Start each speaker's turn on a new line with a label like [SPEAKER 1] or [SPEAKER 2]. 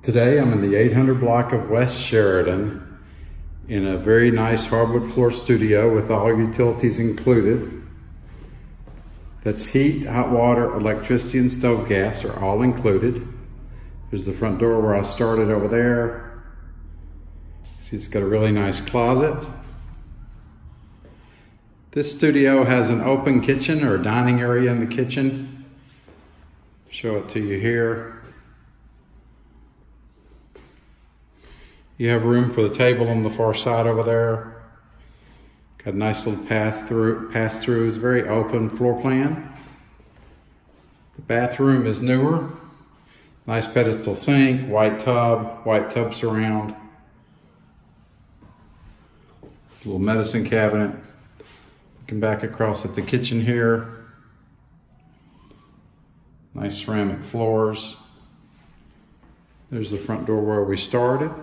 [SPEAKER 1] Today I'm in the 800 block of West Sheridan in a very nice hardwood floor studio with all utilities included. That's heat, hot water, electricity, and stove gas are all included. There's the front door where I started over there. See, it's got a really nice closet. This studio has an open kitchen or a dining area in the kitchen. Show it to you here. You have room for the table on the far side over there. Got a nice little pass through. It's a very open floor plan. The bathroom is newer. Nice pedestal sink, white tub surround. Little medicine cabinet. Looking back across at the kitchen here. Nice ceramic floors. There's the front door where we started.